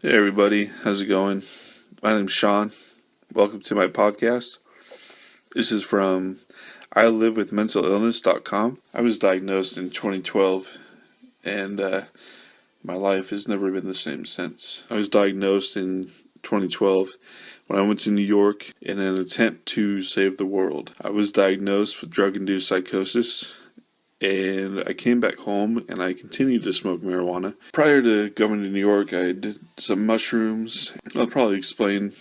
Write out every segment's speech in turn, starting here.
Hey everybody, how's it going? My name's Sean. Welcome to my podcast. This is from ILWMI.com. I was diagnosed in 2012 and my life has never been the same since. I was diagnosed in 2012 when I went to New York in an attempt to save the world. I was diagnosed with drug-induced psychosis, and I came back home and I continued to smoke marijuana. Prior to going to New York, I did some mushrooms. I'll probably explain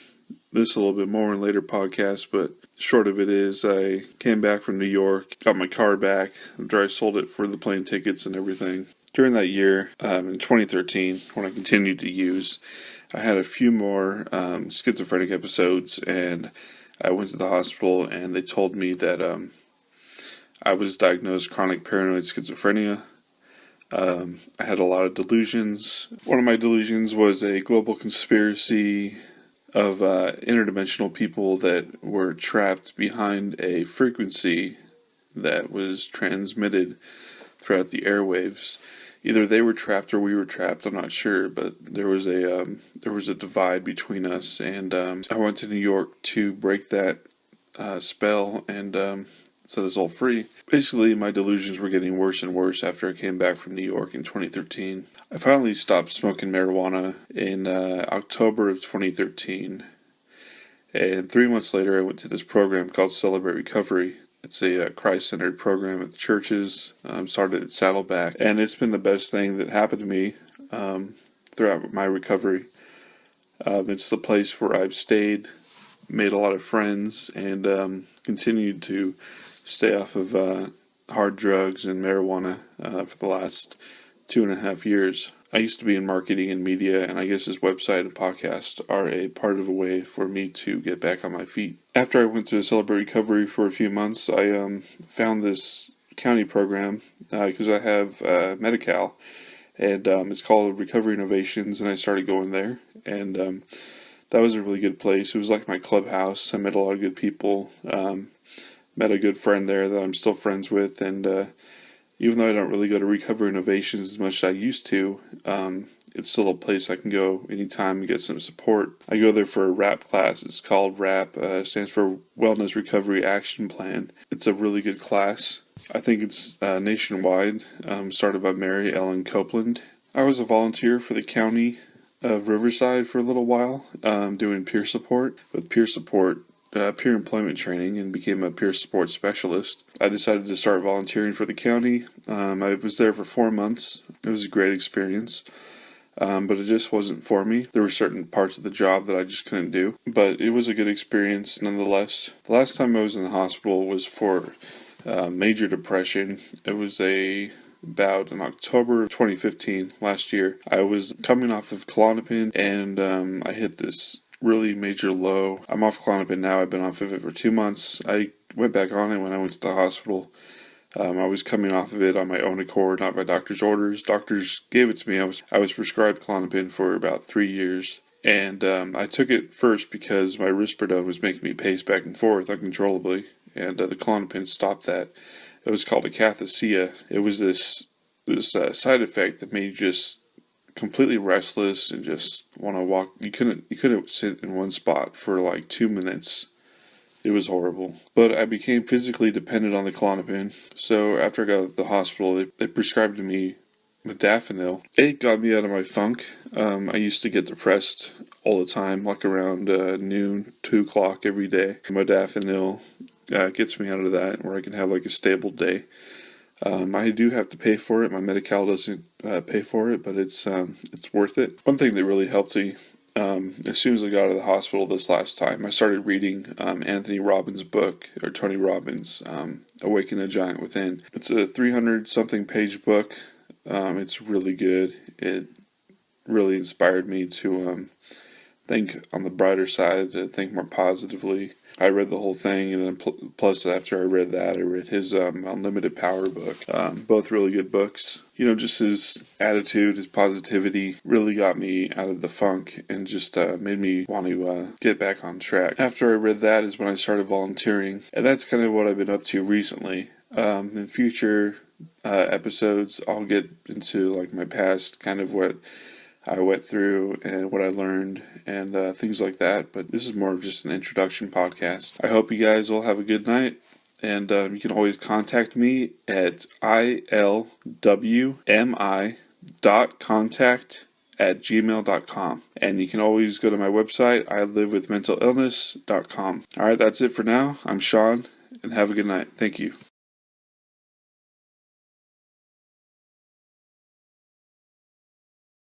this a little bit more in later podcasts, but short of it is I came back from New York, got my car back after I sold it for the plane tickets and everything. During that year, in 2013, when I continued to use, I had a few more schizophrenic episodes, and I went to the hospital and they told me that I was diagnosed chronic paranoid schizophrenia. I had a lot of delusions. One of my delusions was a global conspiracy of interdimensional people that were trapped behind a frequency that was transmitted throughout the airwaves. Either they were trapped or we were trapped. I'm not sure, but there was a divide between us, and I went to New York to break that spell and set us all free. Basically, my delusions were getting worse and worse after I came back from New York in 2013. I finally stopped smoking marijuana in October of 2013. And 3 months later, I went to this program called Celebrate Recovery. It's a Christ-centered program at the churches. Started at Saddleback. And it's been the best thing that happened to me throughout my recovery. It's the place where I've stayed, made a lot of friends, and continued to stay off of hard drugs and marijuana for the last 2.5 years. I used to be in marketing and media, and I guess this website and podcast are a part of a way for me to get back on my feet. After I went to Celebrate Recovery for a few months, I found this county program because I have Medi-Cal, and it's called Recovery Innovations, and I started going there, and that was a really good place. It was like my clubhouse. I met a lot of good people. Met a good friend there that I'm still friends with, and even though I don't really go to Recovery Innovations as much as I used to, it's still a place I can go anytime and get some support. I go there for a RAP class. It's called RAP, stands for Wellness Recovery Action Plan. It's a really good class. I think it's nationwide, started by Mary Ellen Copeland. I was a volunteer for the county of Riverside for a little while, doing peer support. With peer employment training, and became a peer support specialist. I decided to start volunteering for the county. I was there for 4 months. It was a great experience, but it just wasn't for me. There were certain parts of the job that I just couldn't do, but it was a good experience nonetheless. The last time I was in the hospital was for major depression. It was about in October of 2015, last year. I was coming off of Klonopin, and I hit this really major low. I'm off Klonopin now. I've been off of it for 2 months. I went back on it when I went to the hospital. I was coming off of it on my own accord, not by doctor's orders. Doctors gave it to me. I was prescribed Klonopin for about 3 years. And I took it first because my risperidone was making me pace back and forth uncontrollably. And the Klonopin stopped that. It was called akathisia. It was this side effect that made you just completely restless and just want to walk. You couldn't sit in one spot for like 2 minutes. It was horrible. But I became physically dependent on the Klonopin. So after I got out of the hospital, they prescribed to me modafinil. It got me out of my funk. I used to get depressed all the time, like around noon, 2 o'clock every day. Modafinil gets me out of that, where I can have like a stable day. I do have to pay for it. My Medi-Cal doesn't pay for it, but it's worth it. One thing that really helped me, as soon as I got out of the hospital this last time, I started reading Anthony Robbins' book, or Tony Robbins, Awaken the Giant Within. It's a 300-something page book. It's really good. It really inspired me to think on the brighter side, to think more positively. I read the whole thing, and then plus after I read that, I read his Unlimited Power book. Both really good books. Just his attitude, his positivity really got me out of the funk and just made me want to get back on track. After I read that is when I started volunteering, and that's kind of what I've been up to recently. In future episodes, I'll get into like my past, kind of what I went through and what I learned and things like that. But this is more of just an introduction podcast. I hope you guys all have a good night. And you can always contact me at ILWMI.contact@gmail.com. And you can always go to my website, ilivewithmentalillness.com. All right, that's it for now. I'm Sean, and have a good night. Thank you.